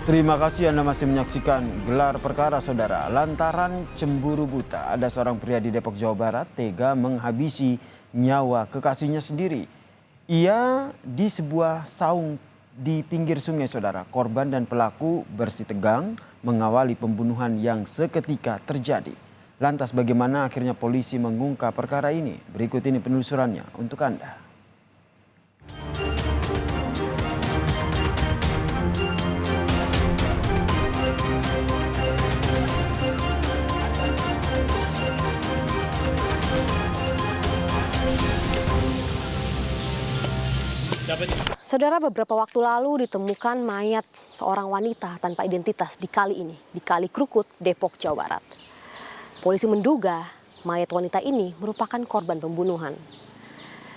Terima kasih Anda masih menyaksikan Gelar Perkara Saudara. Lantaran cemburu buta, ada seorang pria di Depok, Jawa Barat tega menghabisi nyawa kekasihnya sendiri. Ia di sebuah saung di pinggir sungai, Saudara. Korban dan pelaku bersitegang mengawali pembunuhan yang seketika terjadi. Lantas bagaimana akhirnya polisi mengungkap perkara ini? Berikut ini penelusurannya untuk Anda. Saudara, beberapa waktu lalu ditemukan mayat seorang wanita tanpa identitas di kali ini, di Kali Krukut, Depok, Jawa Barat. Polisi menduga mayat wanita ini merupakan korban pembunuhan.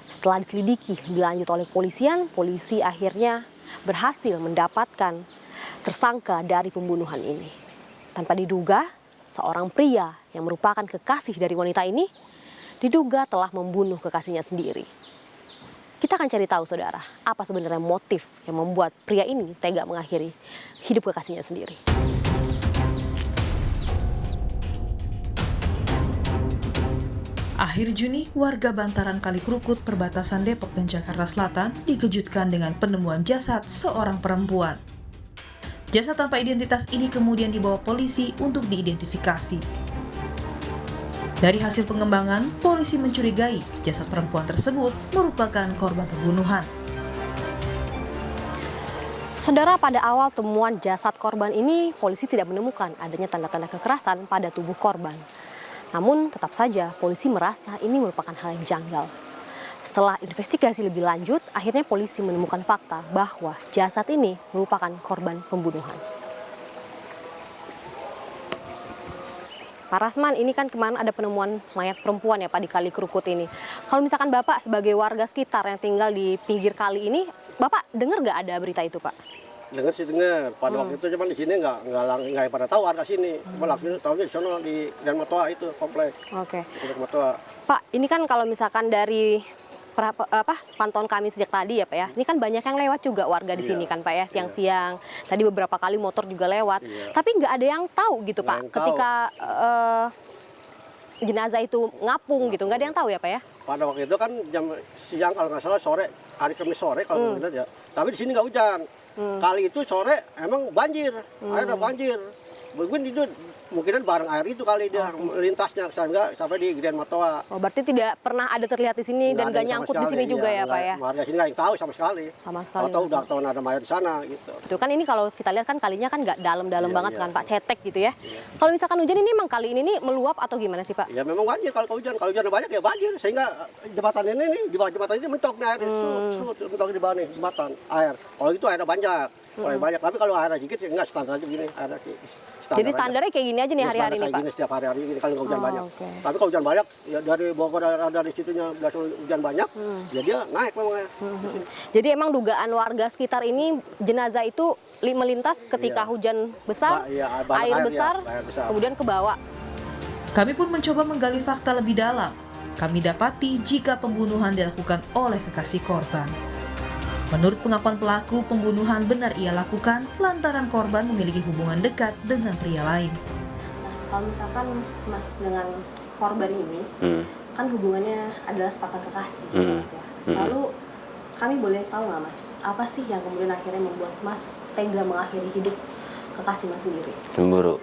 Setelah diselidiki lebih lanjut oleh kepolisian, polisi akhirnya berhasil mendapatkan tersangka dari pembunuhan ini. Tanpa diduga, seorang pria yang merupakan kekasih dari wanita ini diduga telah membunuh kekasihnya sendiri. Kita akan cari tahu, saudara, apa sebenarnya motif yang membuat pria ini tega mengakhiri hidup kekasihnya sendiri. Akhir Juni, warga bantaran Kali Krukut perbatasan Depok dan Jakarta Selatan dikejutkan dengan penemuan jasad seorang perempuan. Jasad tanpa identitas ini kemudian dibawa polisi untuk diidentifikasi. Dari hasil pengembangan, polisi mencurigai jasad perempuan tersebut merupakan korban pembunuhan. Saudara, pada awal temuan jasad korban ini, polisi tidak menemukan adanya tanda-tanda kekerasan pada tubuh korban. Namun, tetap saja polisi merasa ini merupakan hal yang janggal. Setelah investigasi lebih lanjut, akhirnya polisi menemukan fakta bahwa jasad ini merupakan korban pembunuhan. Pak Rasman, ini kan kemarin ada penemuan mayat perempuan ya Pak di Kali Krukut ini. Kalau misalkan Bapak sebagai warga sekitar yang tinggal di pinggir kali ini, Bapak dengar nggak ada berita itu Pak? Dengar sih dengar. Pada waktu itu cuman di sini nggak pada tahu warga sini. Cuma langsung tahunya di sana di Dan Matoa itu komplek. Oke. Matoa. Pak, ini kan kalau misalkan dari pantauan kami sejak tadi ya Pak ya, ini kan banyak yang lewat juga warga di sini kan Pak ya, siang-siang. Tadi beberapa kali motor juga lewat, tapi nggak ada yang tahu gitu Pak, ketika jenazah itu ngapung gitu, nggak ada yang tahu ya Pak ya? Pada waktu itu kan jam siang kalau nggak salah sore, hari Kamis sore kalau benar ya. Tapi di sini nggak hujan. Kali itu sore emang banjir, air banjir. Mungkin itu mungkinan bareng air itu kali dia lintasnya sampai di Giden Matoa. Oh, berarti tidak pernah ada terlihat di sini dan nggak nyangkut di sini juga ya Pak ya? Warga sini nggak tahu sama sekali. Sama sekali. Tahu udah tahu ada mayat di sana gitu. Itu kan ini kalau kita lihat kan kalinya kan nggak dalam-dalam banget kan Pak, cetek gitu ya. Kalau misalkan hujan ini emang kali ini nih meluap atau gimana sih Pak? Ya memang banjir kalau hujan banyak ya banjir sehingga jembatan ini nih di bawah jembatan ini mentok nih air mentok di bawah nih jembatan air. Kalau itu airnya banyak. Kalau banyak, tapi kalau airnya sedikit ya enggak standar aja begini airnya. Jadi standarnya kayak gini aja nih hari-hari nih Pak? Gini setiap hari-hari ini kalau hujan banyak. Tapi kalau hujan banyak, ya dari Bogor dari situnya hujan banyak, ya dia naik memang. Jadi emang dugaan warga sekitar ini jenazah itu melintas ketika hujan besar, air besar, kemudian ke bawah. Kami pun mencoba menggali fakta lebih dalam. Kami dapati jika pembunuhan dilakukan oleh kekasih korban. Menurut pengakuan pelaku, pembunuhan benar ia lakukan lantaran korban memiliki hubungan dekat dengan pria lain. Kalau misalkan Mas dengan korban ini, kan hubungannya adalah sepasang kekasih. Gitu, Mas, ya. Lalu kami boleh tahu nggak Mas, apa sih yang kemudian akhirnya membuat Mas tega mengakhiri hidup kekasih Mas sendiri? Cemburu.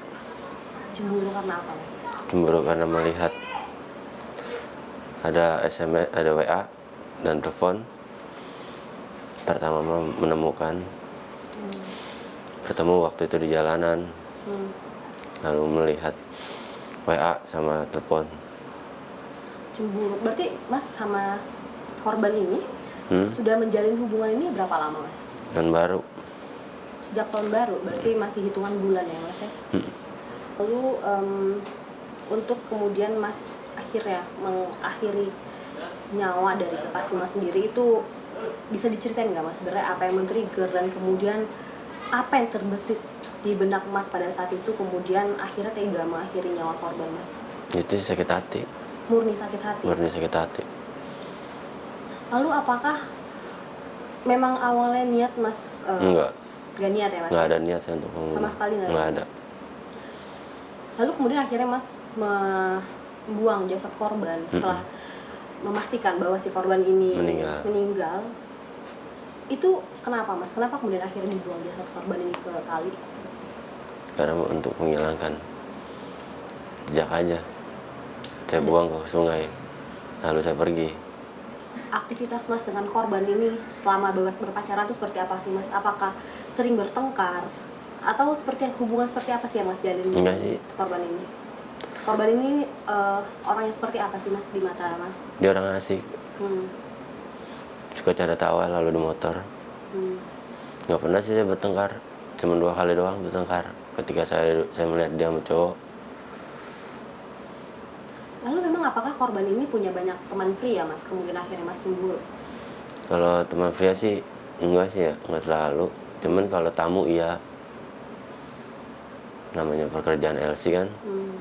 Cemburu karena apa Mas? Cemburu karena melihat ada SMS, ada WA dan telepon. Pertama menemukan, bertemu waktu itu di jalanan, lalu melihat WA sama telepon. Cemburu, berarti Mas sama korban ini sudah menjalin hubungan ini berapa lama Mas? Dan baru. Sejak tahun baru, berarti masih hitungan bulan ya Mas ya? Lalu untuk kemudian Mas akhirnya mengakhiri nyawa dari kekasih Mas sendiri itu bisa diceritain nggak Mas sebenarnya apa yang men-trigger dan kemudian apa yang terbesit di benak Mas pada saat itu kemudian akhirnya tega mengakhiri nyawa korban Mas? Itu sakit hati. Murni sakit hati? Murni sakit hati. Lalu apakah memang awalnya niat Mas? Enggak. Gak niat ya Mas? Nggak ada niat saya untuk membunuh. Sama sekali nggak ada. Lalu kemudian akhirnya Mas membuang jasad korban setelah memastikan bahwa si korban ini meninggal. Itu kenapa Mas? Kenapa kemudian akhirnya dibuang jasad korban ini ke kali? Karena untuk menghilangkan jejak aja. Saya buang ke sungai, lalu saya pergi. Aktivitas Mas dengan korban ini selama berpacaran itu seperti apa sih Mas? Apakah sering bertengkar? Atau hubungan seperti apa sih yang Mas jalin dengan korban ini? Korban ini orang yang seperti apa sih Mas di mata Mas? Dia orang asik. Suka canda tawa lalu di motor. Nggak pernah sih saya bertengkar. Cuma 2 kali doang bertengkar. Ketika saya melihat dia sama cowok. Lalu memang apakah korban ini punya banyak teman pria Mas? Kemudian akhirnya Mas cemburu? Kalau teman pria sih enggak sih ya, enggak terlalu. Cuman kalau tamu iya. Namanya pekerjaan LC kan,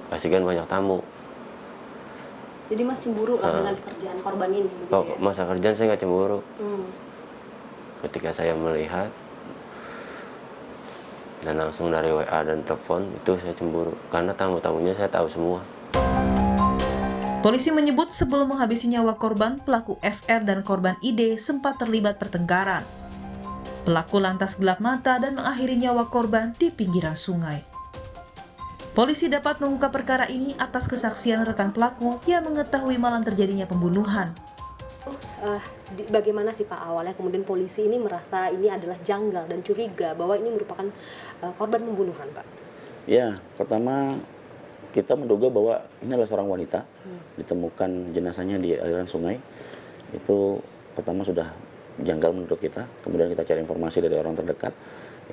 pasti kan banyak tamu. Jadi Mas cemburu lah dengan pekerjaan korban ini? Kok ya? Masa kerjaan saya nggak cemburu. Ketika saya melihat dan langsung dari WA dan telepon, itu saya cemburu. Karena tamu-tamunya saya tahu semua. Polisi menyebut sebelum menghabisi nyawa korban, pelaku FR dan korban ID sempat terlibat pertengkaran. Pelaku lantas gelap mata dan mengakhiri nyawa korban di pinggiran sungai. Polisi dapat mengungkap perkara ini atas kesaksian rekan pelaku yang mengetahui malam terjadinya pembunuhan. Bagaimana sih Pak awalnya kemudian polisi ini merasa ini adalah janggal dan curiga bahwa ini merupakan korban pembunuhan Pak? Ya, pertama kita menduga bahwa ini adalah seorang wanita, ditemukan jenazahnya di aliran sungai. Itu pertama sudah janggal menurut kita. Kemudian kita cari informasi dari orang terdekat,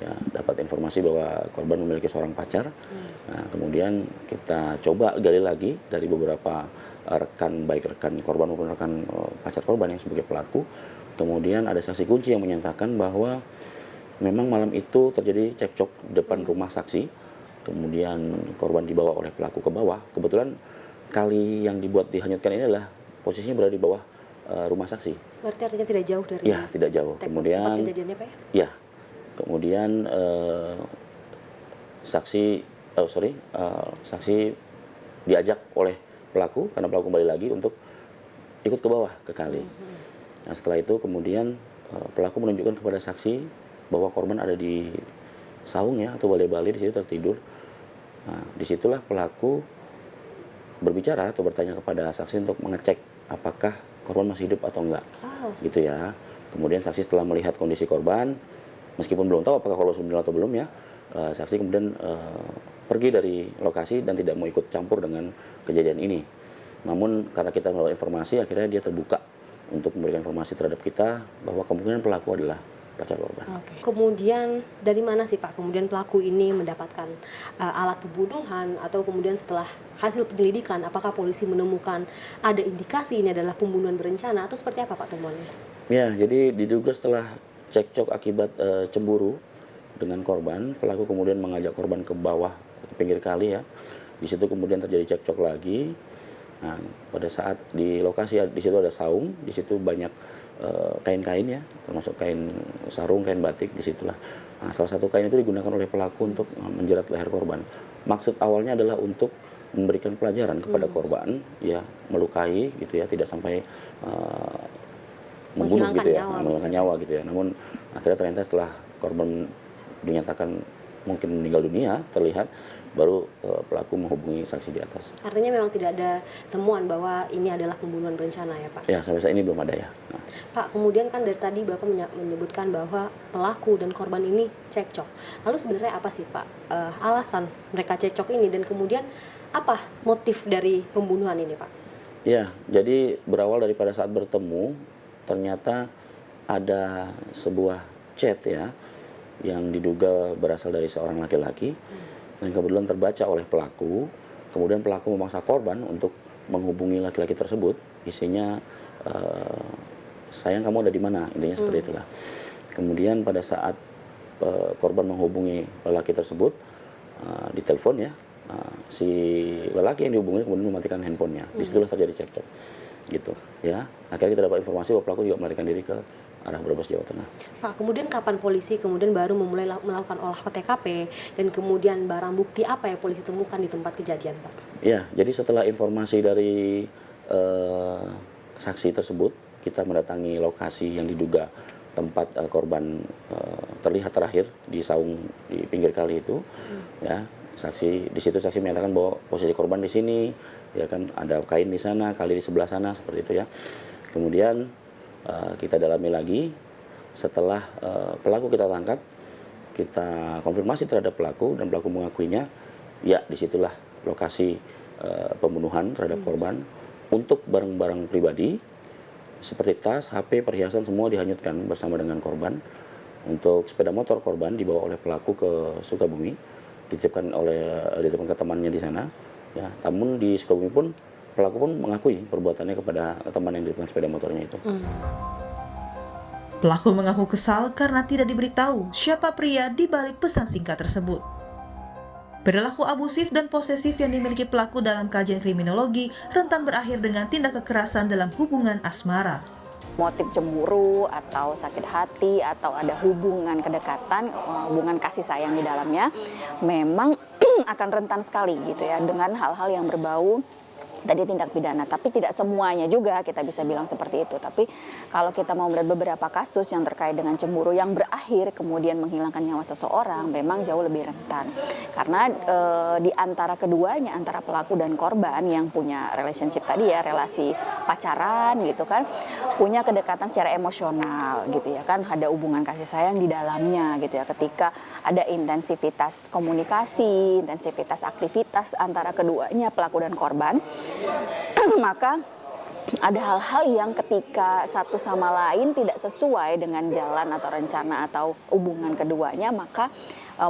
ya dapat informasi bahwa korban memiliki seorang pacar. Nah, kemudian kita coba gali lagi dari beberapa rekan, baik rekan korban maupun rekan pacar korban yang sebagai pelaku. Kemudian ada saksi kunci yang menyatakan bahwa memang malam itu terjadi cekcok depan rumah saksi. Kemudian korban dibawa oleh pelaku ke bawah. Kebetulan kali yang dibuat dihanyutkan ini adalah posisinya berada di bawah rumah saksi. Berarti artinya tidak jauh dari? Ya, tidak jauh. Kemudian tempat kejadiannya Pak ya? Ya. Kemudian saksi diajak oleh pelaku karena pelaku kembali lagi untuk ikut ke bawah ke kali. Nah, setelah itu kemudian pelaku menunjukkan kepada saksi bahwa korban ada di saung ya atau balai-balai, di situ tertidur. Nah, disitulah pelaku berbicara atau bertanya kepada saksi untuk mengecek apakah korban masih hidup atau enggak, gitu ya. Kemudian saksi setelah melihat kondisi korban, meskipun belum tahu apakah korban sudah meninggal atau belum ya, saksi kemudian pergi dari lokasi dan tidak mau ikut campur dengan kejadian ini. Namun karena kita mendapat informasi, akhirnya dia terbuka untuk memberikan informasi terhadap kita bahwa kemungkinan pelaku adalah pacar korban. Kemudian dari mana sih Pak kemudian pelaku ini mendapatkan alat pembunuhan, atau kemudian setelah hasil penyelidikan apakah polisi menemukan ada indikasi ini adalah pembunuhan berencana atau seperti apa Pak temuannya? Ya, jadi diduga setelah cekcok akibat cemburu dengan korban, pelaku kemudian mengajak korban ke bawah ke pinggir kali ya. Di situ kemudian terjadi cekcok lagi. Nah, pada saat di lokasi di situ ada saung, di situ banyak kain-kain ya, termasuk kain sarung, kain batik di situlah. Nah, salah satu kain itu digunakan oleh pelaku untuk menjerat leher korban. Maksud awalnya adalah untuk memberikan pelajaran kepada korban, ya melukai gitu ya, tidak sampai membunuh gitu ya, menghilangkan nyawa gitu ya. Namun akhirnya ternyata setelah korban dinyatakan mungkin meninggal dunia, terlihat baru pelaku menghubungi saksi di atas. Artinya memang tidak ada temuan bahwa ini adalah pembunuhan berencana ya Pak? Ya, sampai saat ini belum ada ya. Nah. Pak, kemudian kan dari tadi Bapak menyebutkan bahwa pelaku dan korban ini cekcok. Lalu sebenarnya apa sih Pak alasan mereka cekcok ini, dan kemudian apa motif dari pembunuhan ini Pak? Ya, jadi berawal daripada saat bertemu, ternyata ada sebuah chat ya, yang diduga berasal dari seorang laki-laki. Yang kebetulan terbaca oleh pelaku. Kemudian pelaku memaksa korban untuk menghubungi laki-laki tersebut. Isinya, sayang kamu ada di mana, intinya seperti itulah. Kemudian pada saat korban menghubungi lelaki tersebut di telepon ya, si lelaki yang dihubungi kemudian mematikan handphonenya. Disitulah terjadi cekcok, gitu ya. Akhirnya kita dapat informasi bahwa pelaku juga melarikan diri ke arah Brebes, Jawa Tengah. Pak, kemudian kapan polisi kemudian baru memulai melakukan olah TKP dan kemudian barang bukti apa yang polisi temukan di tempat kejadian, Pak? Ya, jadi setelah informasi dari saksi tersebut, kita mendatangi lokasi yang diduga tempat korban terlihat terakhir di saung di pinggir kali itu. Ya, di situ saksi menyatakan bahwa posisi korban di sini, ya kan, ada kain di sana, kali di sebelah sana, seperti itu ya. Kemudian kita dalami lagi. Setelah pelaku kita tangkap, kita konfirmasi terhadap pelaku dan pelaku mengakuinya, ya disitulah lokasi pembunuhan terhadap korban. Untuk barang-barang pribadi seperti tas, HP, perhiasan semua dihanyutkan bersama dengan korban. Untuk sepeda motor korban dibawa oleh pelaku ke Sukabumi, dititipkan ke temannya di sana. Ya, namun di Sukabumi pun pelaku pun mengakui perbuatannya kepada teman yang dititipkan sepeda motornya itu. Pelaku mengaku kesal karena tidak diberitahu siapa pria di balik pesan singkat tersebut. Perilaku abusif dan posesif yang dimiliki pelaku dalam kajian kriminologi rentan berakhir dengan tindak kekerasan dalam hubungan asmara. Motif cemburu atau sakit hati atau ada hubungan kedekatan, hubungan kasih sayang di dalamnya memang akan rentan sekali gitu ya dengan hal-hal yang berbau tadi tindak pidana, tapi tidak semuanya juga kita bisa bilang seperti itu. Tapi kalau kita mau melihat beberapa kasus yang terkait dengan cemburu yang berakhir kemudian menghilangkan nyawa seseorang, memang jauh lebih rentan. Karena di antara keduanya, antara pelaku dan korban yang punya relationship tadi ya, relasi pacaran gitu kan, punya kedekatan secara emosional gitu ya kan, ada hubungan kasih sayang di dalamnya gitu ya. Ketika ada intensivitas komunikasi, intensivitas aktivitas antara keduanya, pelaku dan korban, maka ada hal-hal yang ketika satu sama lain tidak sesuai dengan jalan atau rencana atau hubungan keduanya, maka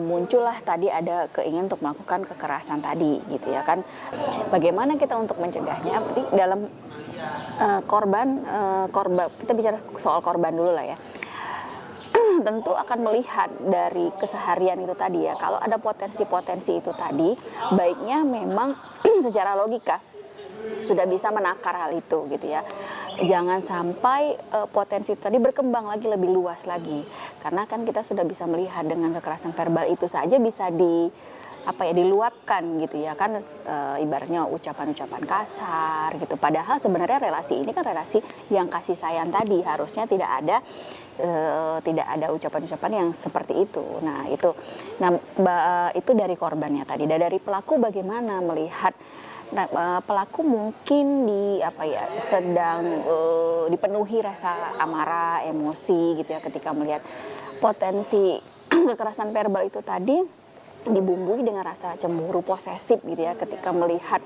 muncullah tadi ada keinginan untuk melakukan kekerasan tadi gitu ya kan. Bagaimana kita untuk mencegahnya? Berarti dalam korban kita bicara soal korban dulu lah ya. Tentu akan melihat dari keseharian itu tadi ya, kalau ada potensi-potensi itu tadi, baiknya memang secara logika sudah bisa menakar hal itu gitu ya. Jangan sampai potensi tadi berkembang lagi lebih luas lagi. Karena kan kita sudah bisa melihat dengan kekerasan verbal itu saja bisa diluapkan gitu ya kan, ibaratnya ucapan-ucapan kasar gitu. Padahal sebenarnya relasi ini kan relasi yang kasih sayang tadi, harusnya tidak ada ucapan-ucapan yang seperti itu. Nah, itu dari korbannya tadi. Dan dari pelaku bagaimana melihat pelaku mungkin sedang dipenuhi rasa amarah, emosi gitu ya ketika melihat potensi kekerasan verbal itu tadi dibumbui dengan rasa cemburu posesif gitu ya ketika melihat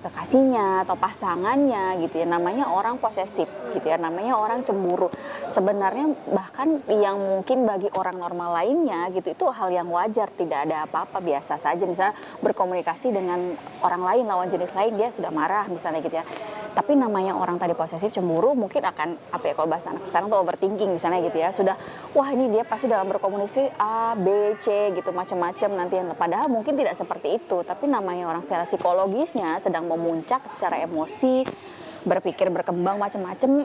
kekasihnya atau pasangannya gitu ya, namanya orang posesif gitu ya, namanya orang cemburu. Sebenarnya bahkan yang mungkin bagi orang normal lainnya gitu itu hal yang wajar, tidak ada apa-apa, biasa saja. Misalnya berkomunikasi dengan orang lain, lawan jenis lain, dia sudah marah misalnya gitu ya. Tapi namanya orang tadi posesif, cemburu, mungkin akan kalau bahasa anak sekarang tuh overthinking misalnya gitu ya. Sudah, wah ini dia pasti dalam berkomunikasi A, B, C gitu macam-macam nanti. Padahal mungkin tidak seperti itu. Tapi namanya orang secara psikologisnya sedang memuncak secara emosi, berpikir berkembang macam-macam.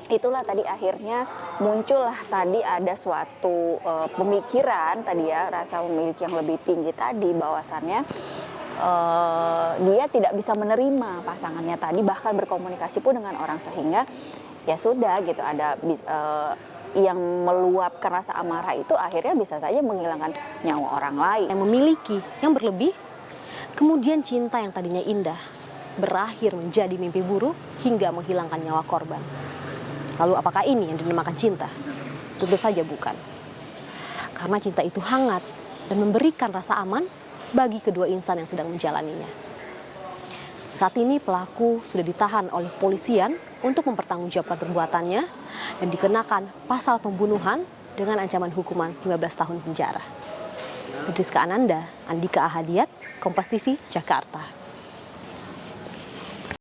Itulah tadi akhirnya muncullah tadi ada suatu pemikiran tadi ya, rasa memiliki yang lebih tinggi tadi, bahwasannya dia tidak bisa menerima pasangannya tadi, bahkan berkomunikasi pun dengan orang, sehingga ya sudah gitu ada yang meluapkan rasa amarah itu akhirnya bisa saja menghilangkan nyawa orang lain. Yang memiliki, yang berlebih, kemudian cinta yang tadinya indah berakhir menjadi mimpi buruk hingga menghilangkan nyawa korban. Lalu apakah ini yang dinamakan cinta? Tentu saja bukan. Karena cinta itu hangat dan memberikan rasa aman bagi kedua insan yang sedang menjalaninya. Saat ini pelaku sudah ditahan oleh polisian untuk mempertanggungjawabkan perbuatannya dan dikenakan pasal pembunuhan dengan ancaman hukuman 15 tahun penjara. Rizka Ananda, Andika Ahadiat, Kompas TV, Jakarta.